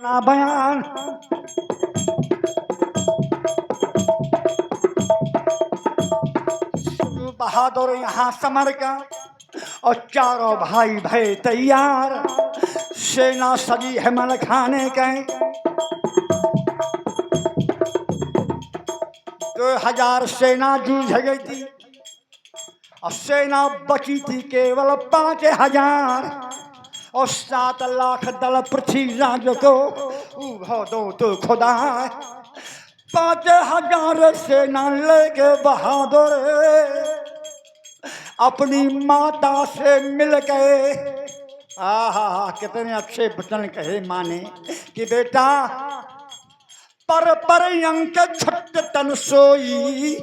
अपना बयान बहादुर यहाँ समर का और चारों भाई भय तैयार, सेना सजी है मल खाने के। 2000 सेना जूझ गई थी और सेना बची थी केवल 5000 और 7 लाख दल पृथ्वीराज को उभो दो तो खुदा। 5000 सेना लेके बहादुर अपनी माता से मिल गए। आहा कितने अच्छे वचन कहे माने कि बेटा पर अंक छट तन सोई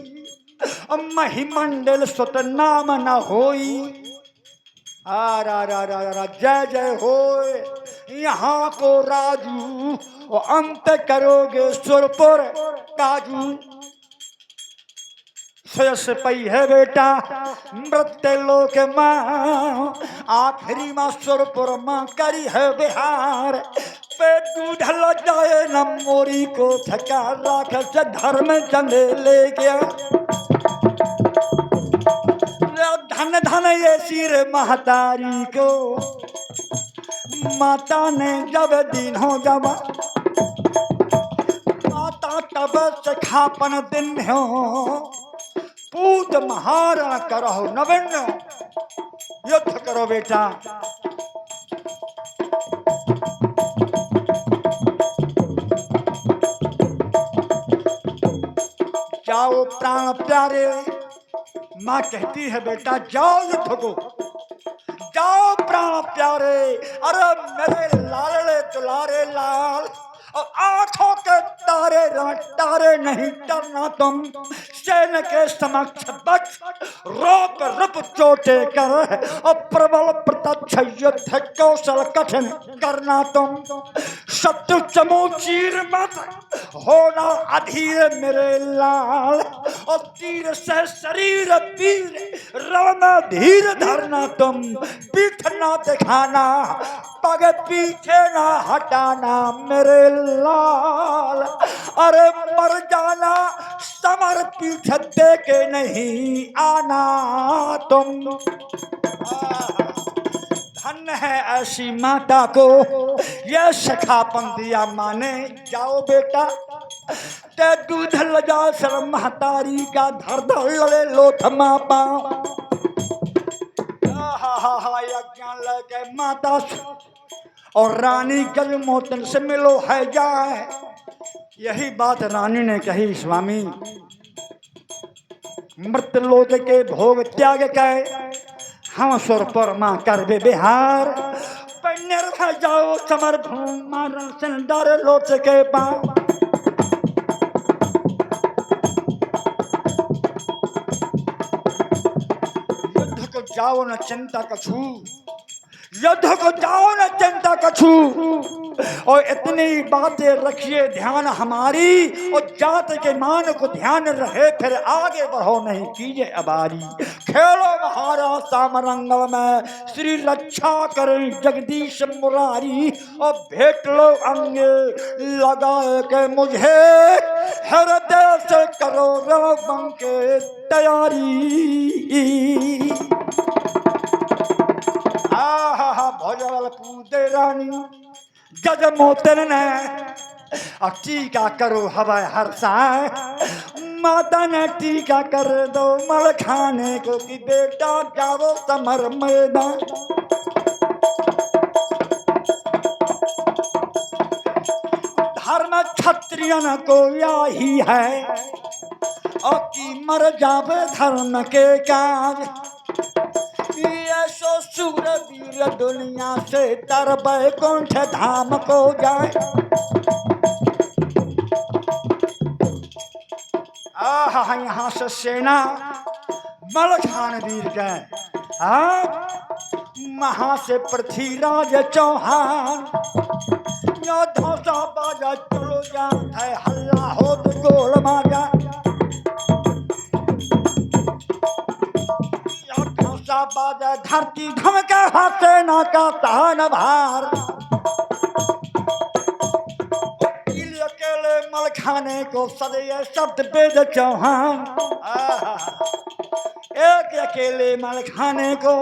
महिमंडल सुत नाम न होई। जय जय हो यहाँ को राजू और अंत करोगे सुरपुर काजू। सयस पई है बेटा मृत्य लोक माँ, आखिरी माँ सुरपुर माँ करी है बिहार। पे दूधल जाए न मोरी को थका राख से धर्म चंदे ले गया। धन धन ये सिर महतारी को माता ने जब दिन हो जब माता तब से खापन दिन हो पूत महारा करो नवीन युद्ध करो बेटा। जाओ प्राण प्यारे, माँ कहती है बेटा जाओ युद्ध को, जाओ प्राण प्यारे। अरे मेरे लालड़े दुलारे लाल और आंखों के तारे तारे नहीं डरना तुम। सैन के समक्ष बच रोप रूप चोटे कर और प्रबल प्रत्यक्ष युद्ध कौशल कठिन करना तुम। शत्रु चमू चीर मत होना अधीर मेरे लाल और तीर से शरीर पीर रवना धीर धरना तुम। पीठ ना दिखाना पग पीछे ना हटाना मेरे लाल। अरे मर जाना समर पीठ दे के नहीं आना तुम। धन्य है ऐसी माता को यह सखापन दिया माने। जाओ बेटा ते दूध लजा सर महतारी का धर धर लड़े लोथ मापा। यज्ञ लगे माता और रानी गज मोतन से मिलो है जाए। यही बात रानी ने कही स्वामी मृत लोक के भोग त्याग के हम सुर पर माँ कर बे बिहार। निर्भय जाओ समर भूम डर लोट के पाँव। युद्ध को जाओ न चिंता कछू, युद्ध को जाओ न चिंता कछू। और इतनी बातें रखिए ध्यान हमारी और जात के मान को ध्यान रहे फिर आगे बढ़ो नहीं कीजिए अबारी। खेलो महाराज सामरंगल में श्री रक्षा करें जगदीश मुरारी और भेंट लो अंग लगा के मुझे हृदय से करो रंग के तैयारी। भोजवल पूदे रानी गज मोतन ने अब टीका करो हवाए हर्षाए। माता ने टीका कर दो मल खाने को कि बेटा जाओ समर मैदान। धर्म क्षत्रियन को यही है और कि मर जावे धर्म के काज। सो सूर वीर दुनिया से तर बैकुंठ धाम को जाए। आहा यहाँ से सेना मल खान वीर गए। महा से पृथ्वीराज चौहान धोसा बाजा चलो जाए हल्ला हो तो गोल माजा। बाजा धरती धमके हाथे ना का तान भार। मलखाने को सदैव शब्द वेद चौहान। एक अकेले मलखाने को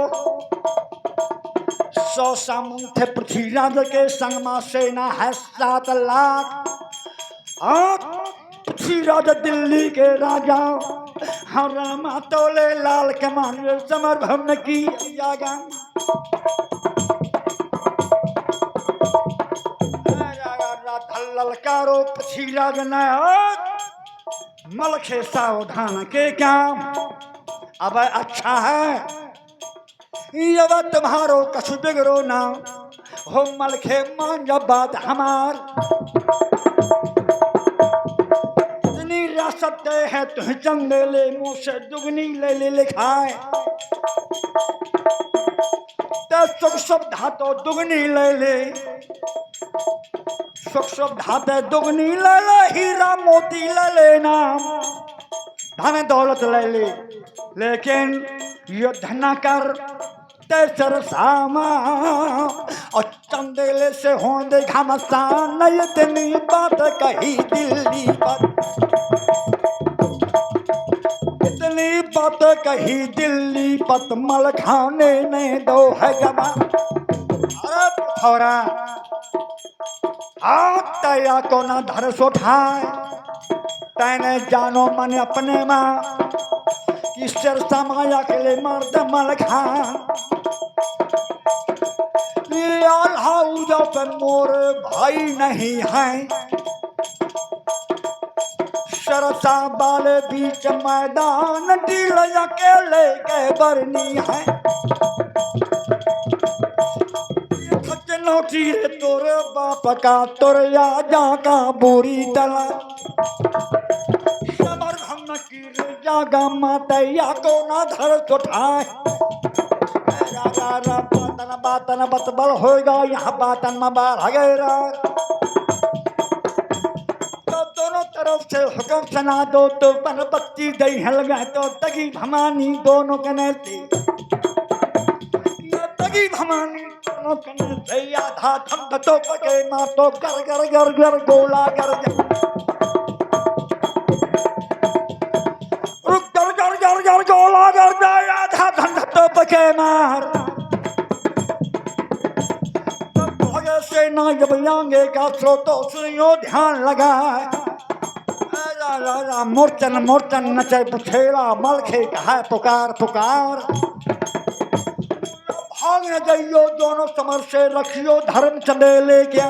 100 सामुंड थे पृथ्वीराज के संग में सेना है 7 लाख। पृथ्वीराज दिल्ली के राजा हर रामा तोले लाल कमान समर भवन की जागा। ललकारो पृथ्वीराज नायक मलखे सावधान के काम। अब अच्छा है अब तुम्हारो कछु बिगड़ो ना हो मलखे मान जब बात हमार। इतनी रियासत दे है तुह चंदे ले मुँह से दुगनी ले ले लिखाए। सुख सुविधा तो दुगनी ले ले सुख सुविधा ते दुगनी ले ले हीरा मोती ले लेना धन दौलत ले ले लेकिन युद्ध न कर तेसर सामा और चंदेले से हो दे घमसान। इतनी बात कही दिल्ली पर इतनी बात कही दिल्ली पत मलखाने ने दो है गवा। अरे थोड़ा तया को न धरस उठाए तैने जानो मन अपने माँ कि सिर समाया के लिए मर्द मलखान। पर मोर भाई नहीं है सरसा बाले बीच मैदान डील अकेले के बरनी है। नोटी रे तोरे बाप का तोर जा का बोरी तला समर हम की रे जागा मातैया को ना धर उठाए। बातन बातन बतबल होगा यहाँ बातन में बाल हगेरा। तो दोनों तरफ से हुक्म सुना दो तो पन बत्ती दई है लगाए तो तगी भमानी दोनों के नेती तगी भमानी आधा थम तो पके माँ तो गर गर गर गर गोला गर रुक गर गर गर गर गोला गर जाए आधा थम तो पके मार। भगे से ना जब यांगे का स्रोतो सुनियो ध्यान लगाए। मूर्चन मूर्चन नचे बुछेरा मलखे कहा पुकार पुकार। भागने जाइयो दोनों समर से रखियो धर्म चंदे ले गया।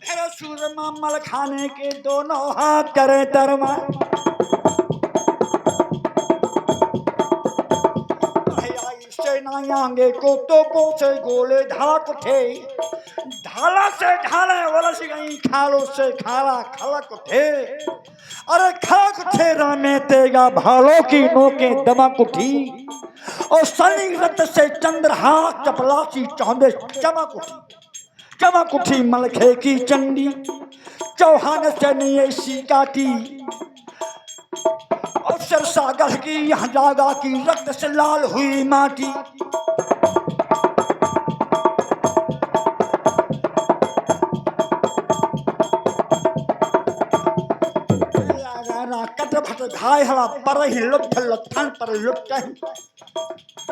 फिर सूरमा मलखाने के दोनों हाथ करे तरमा। सेनायांगे को तो से गोले धाक उठे ढाला से ढाले वाला से गई खालो से खाला खलक उठे। अरे खलक उठे रामे तेगा भालों की नोके दमक उठी और सनी रत से चंद्रहास चपलासी चौंदे चमक उठी मलखे की चंडी चौहान से ऐसी काटी और सिरसा गढ़ की यहाँ जागा की रक्त से लाल हुई माटी। कट भट घाय हला पर ही लुट लुटन पर लुट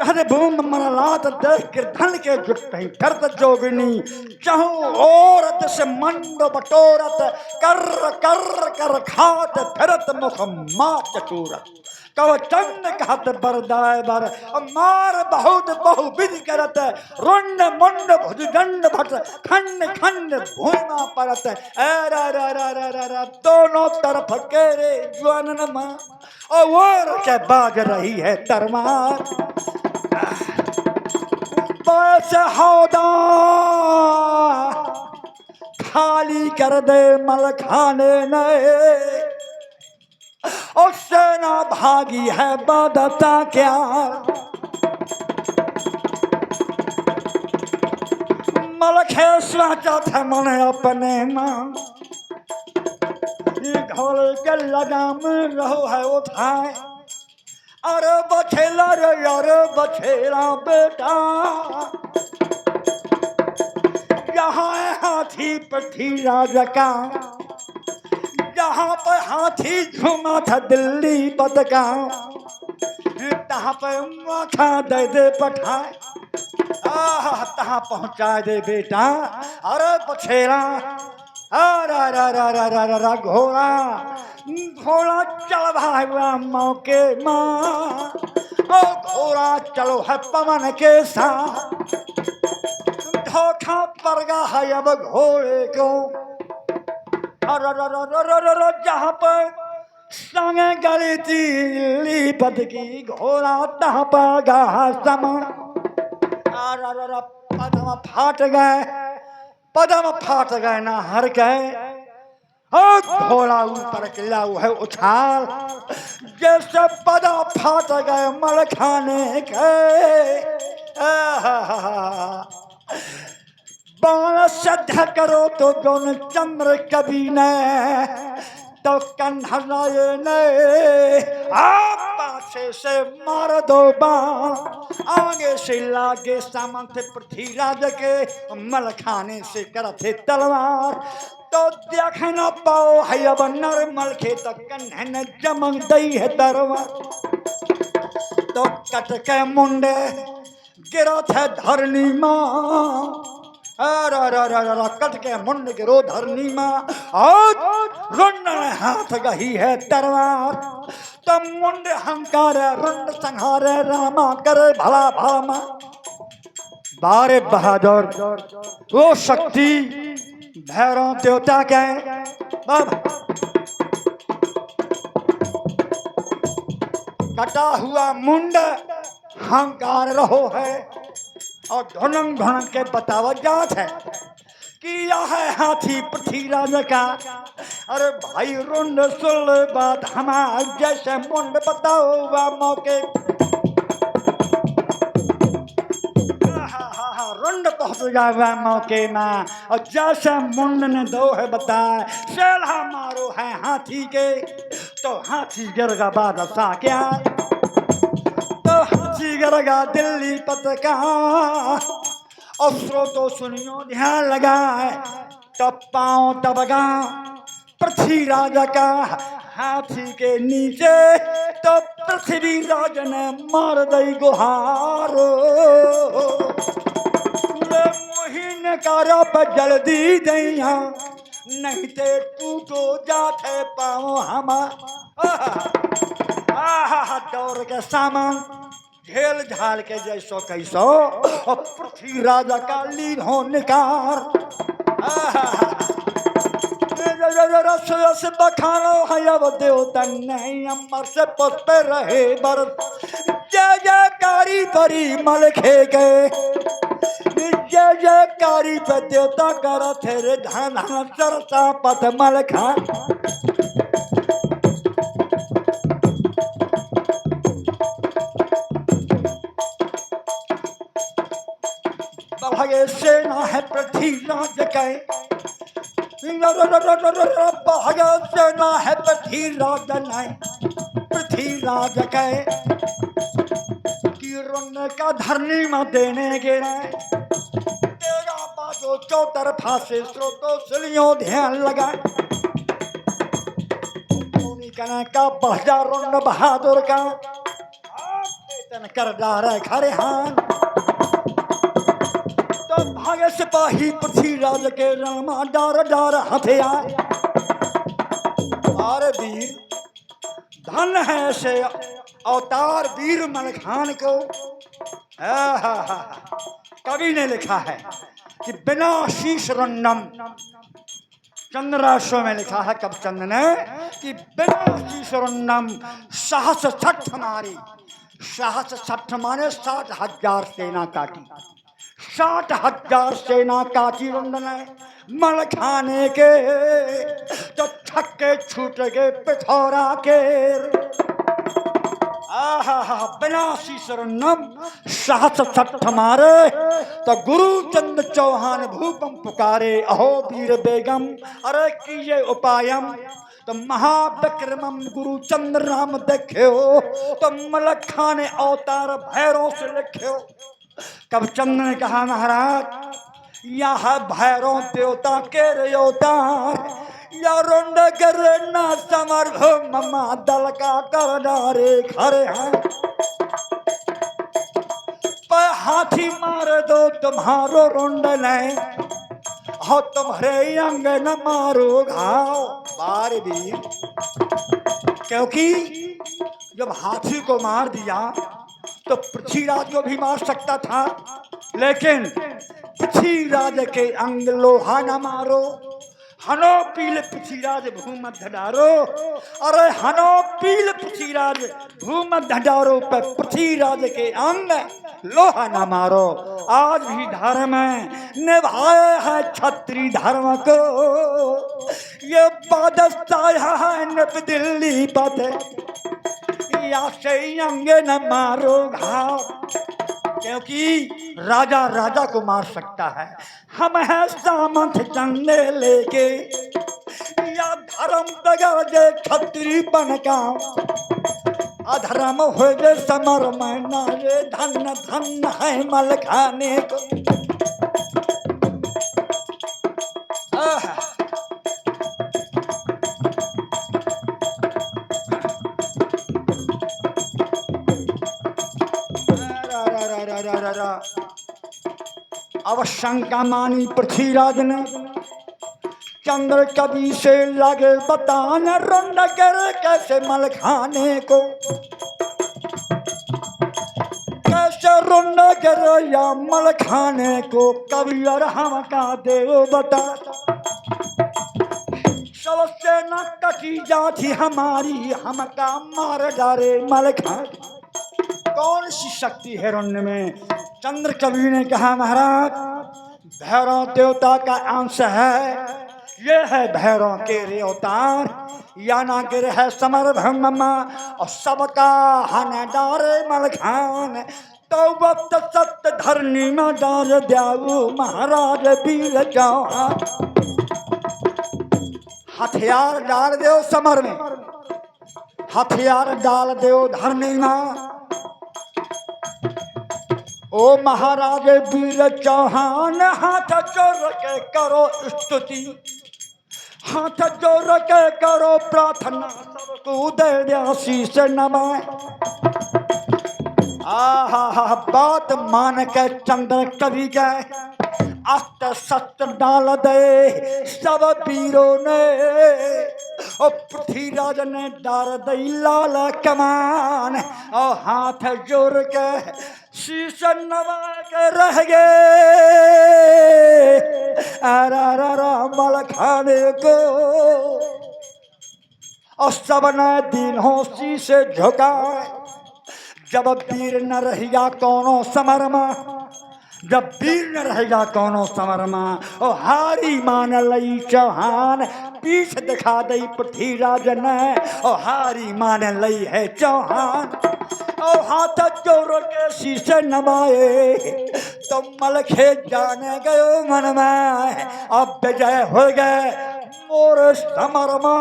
अरे बूम मरा लात देख के धन के जुट नहीं करत जोगिनी चाहूं औरत से मंड बटोरत कर कर कर खात फिरत मुख माँ चतूरत कव चंद कहत बरदाय बर मार बहुत बहु विधि करत रुंड मुंड भुजगंड भट खंड खंड भूमा परत। दोनों तरफ के रे ज्वानन माँ और के बाज रही है तरमार। बस हौदा खाली कर दे मलखाने ने और सेना भागी है बदता क्या। मलखे सोचा था मन अपने माँ घोड़े के लगाम रहो है उठाए। अरे बछेला रे अरे बछेला बेटा यहाँ हाथी पृथ्वीराज का जहाँ पर हाथी झूमा था दिल्ली बदका, तहाँ पर माथा दे दे पठाए, तहाँ पहुँचा दे बेटा। अरे पछेरा घोड़ा घोड़ा चल भाई मौके माँ, और घोड़ा चलो है पवन के साथ, धोखा पड़ गया है अब घोड़े को। जहाँ पर संगे गली दिल्ली बदकी, घोड़ा तहाँ पर गया समा, पदम फाट गए, पदम फाट गए ना हर गए। घोड़ा ऊपर किला है उछाल, जैसे पदम फाट गए मल खाने के। बाण श्रद्धा करो तो गौन चंद्र कवि ने, तो कन्हैया ने पाछे से मार दो बाण, आगे से लागे सामंत पृथ्वीराज के, मल खाने से करते तलवार। तो देख न पाओ है अब नरमल के, तो कन्हैया ने जमन दई है दरबार। तो कट के मुंडे गिरा थे धरनी माँ, कट के मुंड गिरो धरनी माँ, और रुंड ने हाथ गही है तरवार। तो मुंड हंकारे रुंड संहारे, रामा करे भला भामा। बारे बहादुर वो शक्ति भैरव देवता के कटा हुआ मुंड हंकार रहो है, और ढुनंग ढुनंग के बतावा जात है कि यह है हाथी पृथ्वीराज का। अरे भाई रुंड सुन बात हमार, जैसे मुंड बताओ वह मौके। रुंड पहुंच गया वह मौके में, और जैसे मुंड ने दो है बताए, सेला मारो है हाथी के। तो हाथी गिर गया बादशाह क्या, तो हाथी गिर गया दिल्ली पतका। और स्रोतो सुनियो ध्यान लगाए, तब पाँव दबगा पृथ्वीराज का हाथी के नीचे। तो पृथ्वीराज ने मार दई गुहार, मोहिन कारा पर जल्दी दैया, नहीं ते टूटो जाते पाँव हमार। दौड़ के सामान झेल झाल के जैसो कैसो, और पृथ्वीराज का लीन हो निकार। रस रस बखानो है अब देवता नहीं, अमर से पुष्पे रहे बरस। जय जयकारी परी मल खे गए, जय जयकारी पे देवता कर थे धन धन चरता पथ मल खा। भागे सेना है पृथ्वीराज के, भागे सेना है पृथ्वीराज नहीं, पृथ्वीराज के। रुंड का धरनी में देने गिरा, तेरा बाजो चौतरफा से स्रोतो सिलियों ध्यान लगा। कहना का बहजा रुंड बहादुर का, कर डारे खरे हान। तो भागे सिपाही पृथ्वीराज के, रामा डार डार हथियार। अरे वीर धन है से अवतार वीर मलखान को। कवि ने लिखा है कि बिना शीश रुंडम, चंद्राश्व में लिखा है कवचंद ने कि बिना शीश रुंडम सहस छठ मारी। सहस छठ माने 60,000 सेना काटी, 60,000 सेना काटी रुंड ने मल खाने के। तो छक्के छूट गए पिथौरा के, बिना शीश रुंडम सहस छठ मारे। तो गुरुचंद चौहान भूपम पुकारे, अहो वीर बेगम अरे कीजिए उपायम। तो महाविक्रमम गुरुचंद राम देख्यो, तो मलखा ने अवतार भैरव से लिख्यो। कवचंद ने कहा महाराज यह भैरव देवता के अवतार, या रुंड करे ना समर भो मम्मा दल का कर डारे खरे हैं पर हाथी मार दो तुम्हारो रुंड नहीं हो तुम्हारे अंग न मारो घाव बार वीर क्योंकि जब हाथी को मार दिया तो पृथ्वीराज को भी मार सकता था लेकिन पृथ्वीराज के अंग लोहा न मारो हनो पील पृथ्वीराज भूमध्य डारो अरे हनो पील पृथ्वीराज भूमध्य डारो पर पृथ्वीराज के अंग लोहा न मारो आज भी धर्म निभाए है क्षत्रिय धर्म को ये बादशाह है नव दिल्ली पद या से अंग न मारो घाव क्योंकि राजा राजा को मार सकता है हम है सामंत चंदे लेके या धर्म दगे क्षत्रिय बन का अधर्म हो गए समर में नारे धन धन है मल खाने को अब शंका मानी पृथ्वीराज ने चंद्र कवि से लगे बताने रुंड कर कैसे मल खाने को कैसे रुंड कर या मल खाने को कवि और हम का देव बता सबसे न कटी जाती हमारी हम का मार डारे मल खाने कौन सी शक्ति है रुंड में चंद्र कवि ने कहा महाराज भैरव देवता का अंश है ये है भैरव के रे अवतार या ना गिर है समर ब्रह्मा और सबका हन डारे मल खान तो वक्त सत्य धरनी में डार द्याऊ महाराज वीर चौहान हथियार डाल दो समर में हथियार डाल दो धरनी में ओ महाराज वीर चौहान हाथ जोड़ के करो स्तुति हाथ जोड़ के करो प्रार्थना सबको दे आशीष नमाए आहा बात मान के चंद्र कवि के अस्त्र शस्त्र डाल दे सब वीरों ने और पृथ्वीराज ने डाल दई लाल कमान और हाथ जोड़ के शीश नवा के रह गए मल खाने को और सब ने दिनों शीश झुकाए जब वीर न रहेगा कौनो समरमा जब वीर न रहेगा कौनो समरमा ओ हारी मान लई चौहान पीछ दिखा दई पृथ्वीराज ने ओ हारी मान लई है चौहान ओ हाथ जोड़ के शीशे नवाए तो मलखे जाने गयो मन में अब विजय हो गए मोर समरमा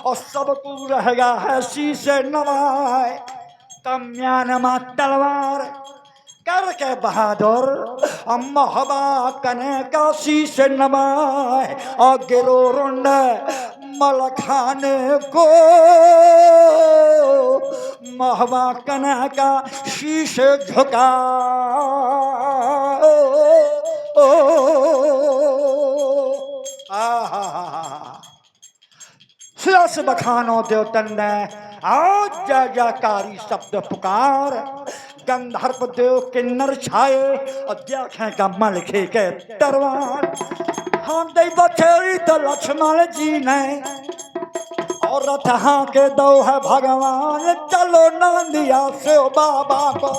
और सबको रहेगा है शीशे नवाए तब म्यानमा तलवार करके बहादुर महबा कने का शीश नवाए और गिरो रुंड मल खाने को महबा कने का शीश झुका सुरस बखानो देवतन ने आओ जय जयकारी शब्द पुकार गंधर्व देव किन्नर छाए और देखें का मलखे के तरवार हम दई बछेरी तो लक्ष्मण जी ने और रथ के दो है भगवान चलो नंदिया से बाबा को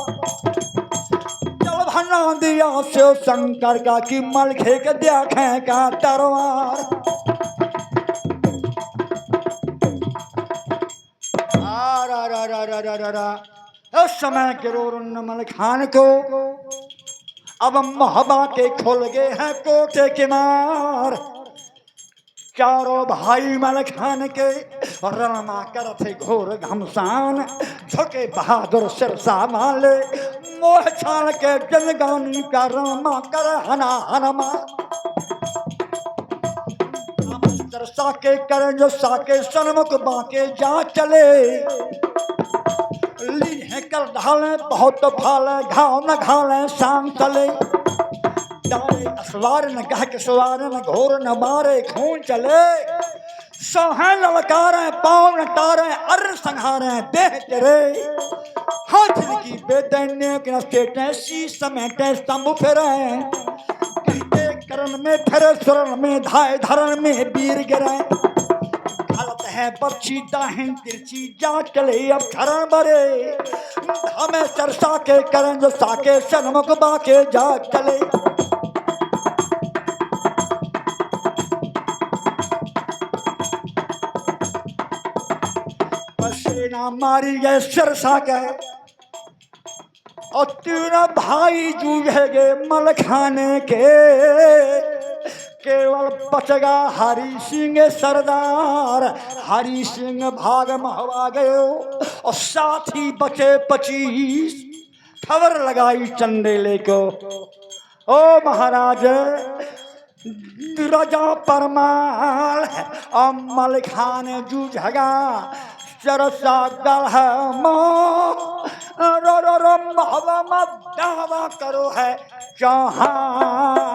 चलो नंदिया से शंकर का की मलखे के देखें का तरवार उस समय गिरोरुन मल खान को अब महबा के खुल गए हैं कोटे किनार चारों भाई मल खान के रणमा कर थे घोर घमसान झुके बहादुर सिर सामाले मोह छान के जनगानी का रणमा कर हना हनमा सरसा के करें जो साके सन्मुख बाके जा चले ली है कर ढाले बहुत फाले घाव न घाले शाम चले डाले असवार न गह के सवार न घोर न मारे खून चले सोहे ललकारे पाँव न टारे अर संहारे देह तेरे हाथ की बेदैन्य के नस्ते शीश समेटे स्तंभ फिरे गिरते करण में फिरे स्वरण में धाय धरण में वीर गिरे गलत है बच्ची दाहिन तिरछी जा चले अब धरण बरे हमें सरसा के करें जो साके सन्मुख बाके जा चले पसीना मारी गए सरसा के और तीनों भाई जूझेगे मल खाने के केवल बचगा हरि सिंह सरदार हरि सिंह भाग महवा गए और साथी बचे 25 खबर लगाई चंदेले को ओ महाराज रजा परमाल है और मल खाने जूझगा सरसा गल रो रो रो महवा मत दावा करो है चौहान